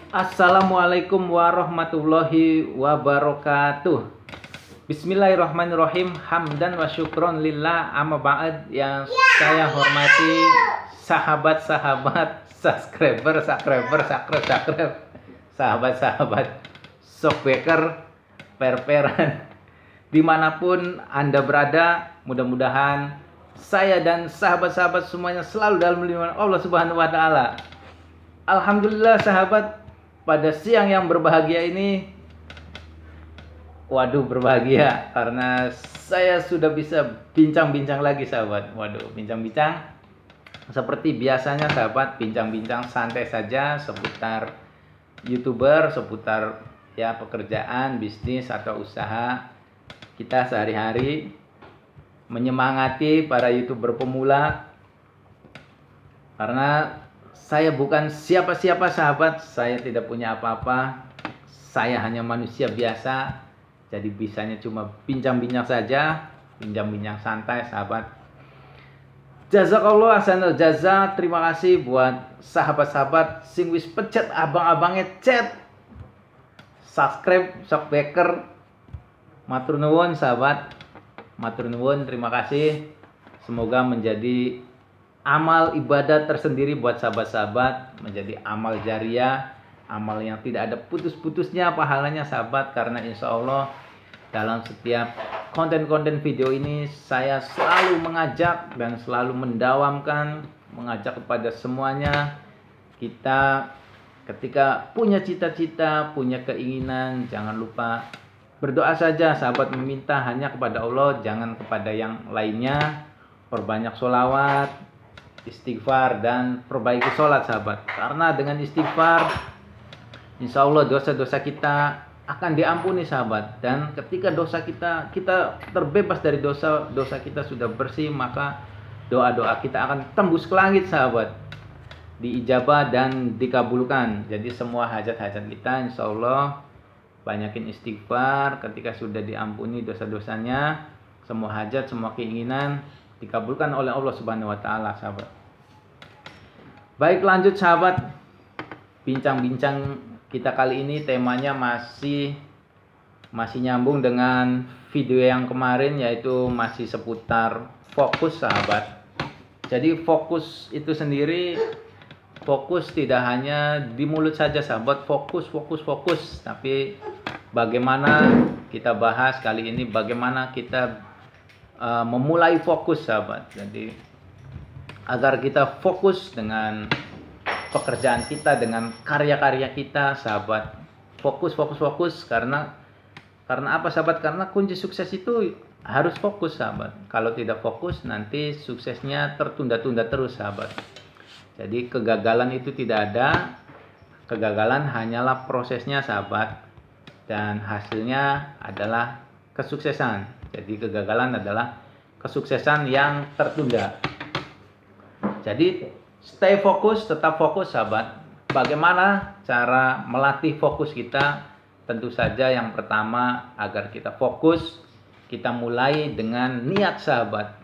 Assalamualaikum warahmatullahi wabarakatuh. Bismillahirrahmanirrahim. Hamdan wa syukron lillah, amma ba'd. Yang saya hormati sahabat-sahabat, subscriber, sahabat-sahabat Shockbacker, perperan, dimanapun Anda berada, mudah-mudahan saya dan sahabat-sahabat semuanya selalu dalam lindungan Allah Subhanahu wa Ta'ala. Alhamdulillah sahabat, pada siang yang berbahagia ini, waduh berbahagia karena saya sudah bisa bincang-bincang lagi sahabat. Waduh, bincang-bincang seperti biasanya sahabat, bincang-bincang santai saja seputar YouTuber, seputar ya pekerjaan, bisnis atau usaha kita sehari-hari, menyemangati para YouTuber pemula. Karena saya bukan siapa-siapa sahabat, saya tidak punya apa-apa, saya hanya manusia biasa, jadi bisanya cuma bincang-bincang saja, bincang-bincang santai sahabat. Jazakallah ahsanal jaza, terima kasih buat sahabat-sahabat sing wis pencet abang-abangnya chat subscribe Shockbacker. Matur nuwun sahabat, matur nuwun, terima kasih. Semoga menjadi amal ibadah tersendiri buat sahabat-sahabat, menjadi amal jariah, amal yang tidak ada putus-putusnya pahalanya sahabat. Karena insya Allah dalam setiap konten-konten video ini saya selalu mengajak dan selalu mengajak kepada semuanya, kita ketika punya cita-cita, punya keinginan, jangan lupa berdoa saja sahabat, meminta hanya kepada Allah, jangan kepada yang lainnya. Perbanyak sholawat, istighfar, dan perbaiki sholat sahabat. Karena dengan istighfar insya Allah dosa-dosa kita akan diampuni sahabat. Dan ketika dosa kita terbebas dari dosa kita sudah bersih, maka doa-doa kita akan tembus ke langit sahabat, diijabah dan dikabulkan. Jadi semua hajat-hajat kita insya Allah, banyakin istighfar. Ketika sudah diampuni dosa-dosanya, semua hajat, semua keinginan dikabulkan oleh Allah Subhanahu wa Ta'ala sahabat. Baik, lanjut sahabat, bincang-bincang kita kali ini temanya masih nyambung dengan video yang kemarin, yaitu masih seputar fokus sahabat. Jadi fokus itu sendiri, fokus tidak hanya di mulut saja sahabat, fokus, tapi bagaimana kita bahas kali ini, bagaimana kita memulai fokus sahabat. Jadi agar kita fokus dengan pekerjaan kita, dengan karya-karya kita sahabat. Fokus karena apa sahabat? Karena kunci sukses itu harus fokus sahabat. Kalau tidak fokus nanti suksesnya tertunda-tunda terus sahabat. Jadi kegagalan itu tidak ada. Kegagalan hanyalah prosesnya sahabat, dan hasilnya adalah kesuksesan. Jadi kegagalan adalah kesuksesan yang tertunda. Jadi stay fokus, tetap fokus sahabat. Bagaimana cara melatih fokus kita? Tentu saja yang pertama, agar kita fokus, kita mulai dengan niat sahabat.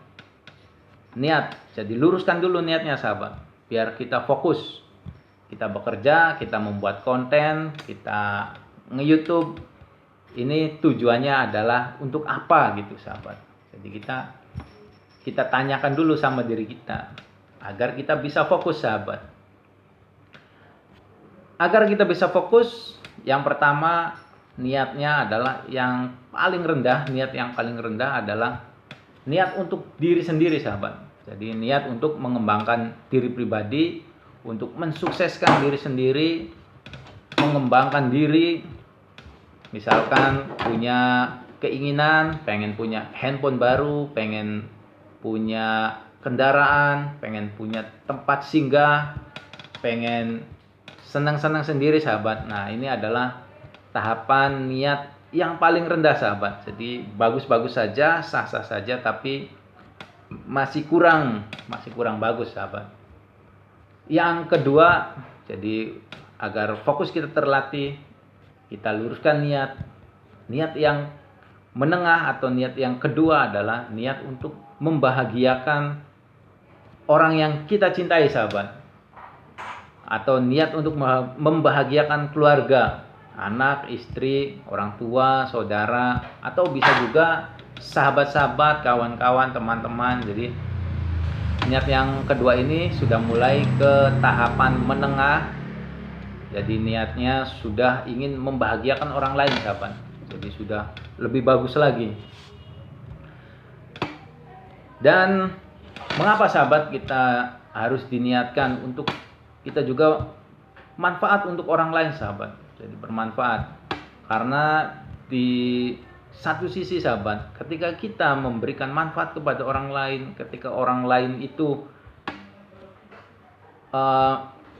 Niat, jadi luruskan dulu niatnya sahabat, biar kita fokus. Kita bekerja, kita membuat konten, kita nge-YouTube, ini tujuannya adalah untuk apa gitu sahabat. Jadi kita tanyakan dulu sama diri kita agar kita bisa fokus sahabat. Agar kita bisa fokus, yang pertama niatnya adalah yang paling rendah. Niat yang paling rendah adalah niat untuk diri sendiri sahabat. Jadi niat untuk mengembangkan diri pribadi, untuk mensukseskan diri sendiri, mengembangkan diri. Misalkan punya keinginan, pengen punya handphone baru, pengen punya kendaraan, pengen punya tempat singgah, pengen senang-senang sendiri sahabat. Nah, ini adalah tahapan niat yang paling rendah sahabat. Jadi bagus-bagus saja, sah-sah saja, tapi masih kurang bagus sahabat. Yang kedua, jadi agar fokus kita terlatih, kita luruskan niat. Niat yang menengah atau niat yang kedua adalah niat untuk membahagiakan orang yang kita cintai sahabat. atau niat untuk membahagiakan keluarga, anak, istri, orang tua, saudara, atau bisa juga sahabat-sahabat, kawan-kawan, teman-teman. Jadi niat yang kedua ini sudah mulai ke tahapan menengah. Jadi niatnya sudah ingin membahagiakan orang lain, sahabat. Jadi sudah lebih bagus lagi. Dan mengapa sahabat kita harus diniatkan untuk kita juga manfaat untuk orang lain, sahabat. Jadi bermanfaat. Karena di satu sisi, sahabat, ketika kita memberikan manfaat kepada orang lain, ketika orang lain itu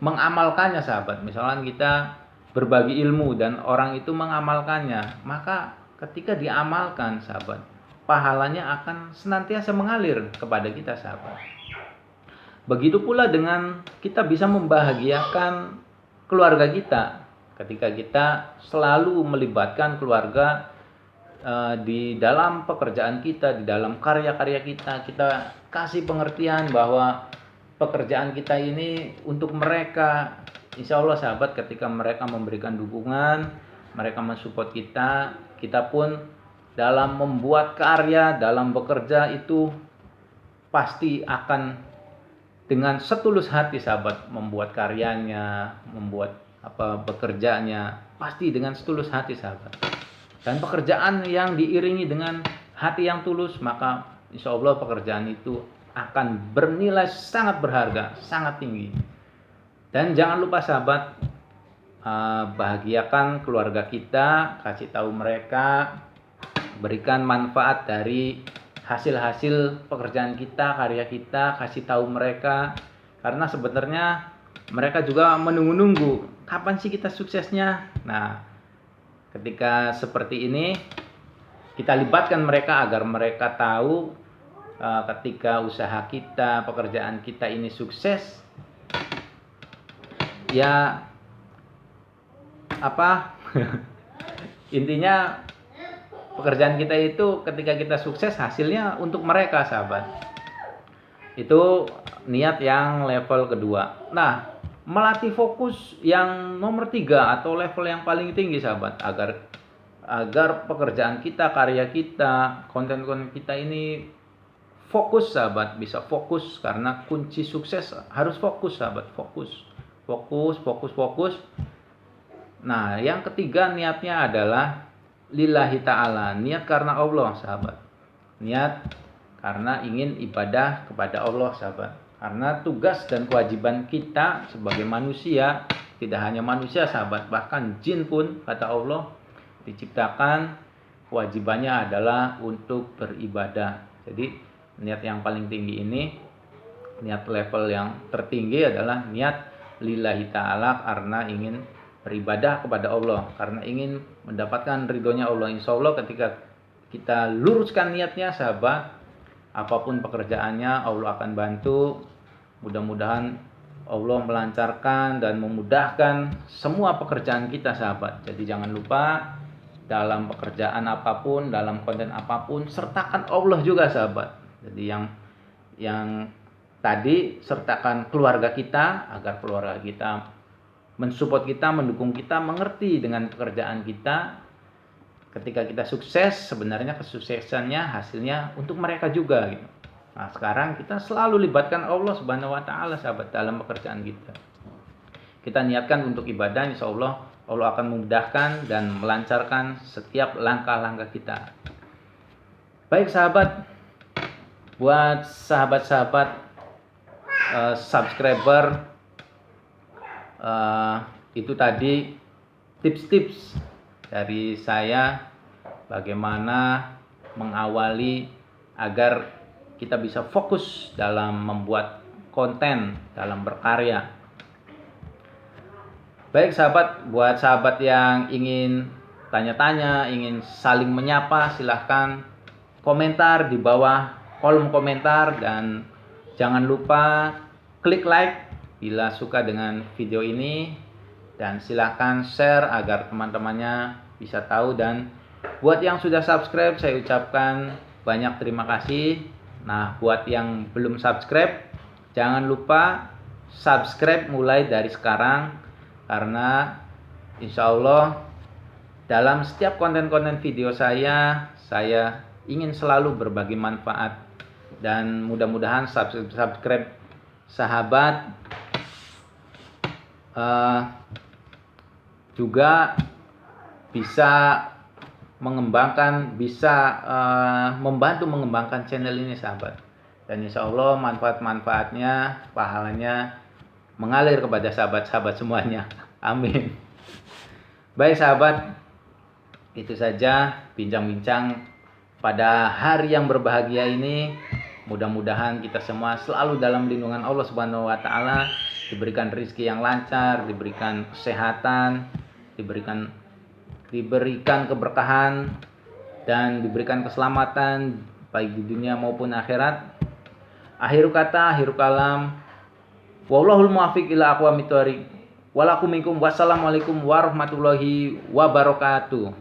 mengamalkannya, sahabat. Misalkan kita berbagi ilmu dan orang itu mengamalkannya, maka ketika diamalkan, sahabat, pahalanya akan senantiasa mengalir kepada kita, sahabat. Begitu pula dengan kita bisa membahagiakan keluarga kita. Ketika kita selalu melibatkan keluarga di dalam pekerjaan kita, di dalam karya-karya kita, kita kasih pengertian bahwa pekerjaan kita ini untuk mereka. Insya Allah, sahabat, ketika mereka memberikan dukungan, mereka mensupport kita, kita pun dalam membuat karya, dalam bekerja itu pasti akan dengan setulus hati, sahabat, membuat karyanya, membuat bekerjanya, pasti dengan setulus hati, sahabat. Dan pekerjaan yang diiringi dengan hati yang tulus, maka insya Allah pekerjaan itu akan bernilai sangat berharga, sangat tinggi. Dan jangan lupa, sahabat, bahagiakan keluarga kita, kasih tahu mereka, berikan manfaat dari hasil-hasil pekerjaan kita, karya kita, kasih tahu mereka. Karena sebenarnya mereka juga menunggu-nunggu, kapan sih kita suksesnya. Nah, ketika seperti ini, kita libatkan mereka agar mereka tahu ketika usaha kita, pekerjaan kita ini sukses, ya intinya pekerjaan kita itu ketika kita sukses, hasilnya untuk mereka, sahabat. Itu niat yang level kedua. Nah, melatih fokus yang nomor 3 atau level yang paling tinggi, sahabat, agar pekerjaan kita, karya kita, konten-konten kita ini fokus, sahabat, bisa fokus. Karena kunci sukses harus fokus, sahabat, fokus. Nah, yang ketiga niatnya adalah lillahi ta'ala, niat karena Allah, sahabat. Niat karena ingin ibadah kepada Allah, sahabat. Karena tugas dan kewajiban kita sebagai manusia, tidak hanya manusia, sahabat, bahkan jin pun, kata Allah, diciptakan kewajibannya adalah untuk beribadah. Jadi niat yang paling tinggi ini, niat level yang tertinggi adalah niat lillahi ta'ala, karena ingin beribadah kepada Allah, karena ingin mendapatkan ridhonya Allah. Insya Allah ketika kita luruskan niatnya, sahabat, apapun pekerjaannya Allah akan bantu. Mudah-mudahan Allah melancarkan dan memudahkan semua pekerjaan kita, sahabat. Jadi jangan lupa dalam pekerjaan apapun, dalam konten apapun, sertakan Allah juga, sahabat. Jadi yang tadi sertakan keluarga kita, agar keluarga kita mensupport kita, mendukung kita, mengerti dengan pekerjaan kita. Ketika kita sukses, sebenarnya kesuksesannya, hasilnya untuk mereka juga, gitu. Nah, sekarang kita selalu libatkan Allah Subhanahu wa taala, sahabat, dalam pekerjaan kita. Kita niatkan untuk ibadah, insya Allah Allah akan memudahkan dan melancarkan setiap langkah-langkah kita. Baik, sahabat, buat sahabat-sahabat subscriber, itu tadi tips-tips dari saya bagaimana mengawali agar kita bisa fokus dalam membuat konten, dalam berkarya. Baik, sahabat, buat sahabat yang ingin tanya-tanya, ingin saling menyapa, silahkan komentar di bawah kolom komentar, dan jangan lupa klik like bila suka dengan video ini, dan silahkan share agar teman-temannya bisa tahu. Dan buat yang sudah subscribe, saya ucapkan banyak terima kasih. Nah, buat yang belum subscribe, jangan lupa subscribe mulai dari sekarang, karena insya Allah dalam setiap konten-konten video saya ingin selalu berbagi manfaat, dan mudah-mudahan subscribe sahabat juga bisa membantu mengembangkan channel ini sahabat, dan insya Allah manfaatnya, pahalanya mengalir kepada sahabat-sahabat semuanya. Amin. Baik sahabat, itu saja bincang-bincang pada hari yang berbahagia ini. Mudah-mudahan kita semua selalu dalam lindungan Allah Subhanahu wa taala, diberikan rezeki yang lancar, diberikan kesehatan, diberikan keberkahan, dan diberikan keselamatan baik di dunia maupun akhirat. Akhir kata, akhir kalam, wallahul muwaffiq ila aqwamit thoriq. Walakum minkum. Wassalamualaikum warahmatullahi wabarakatuh.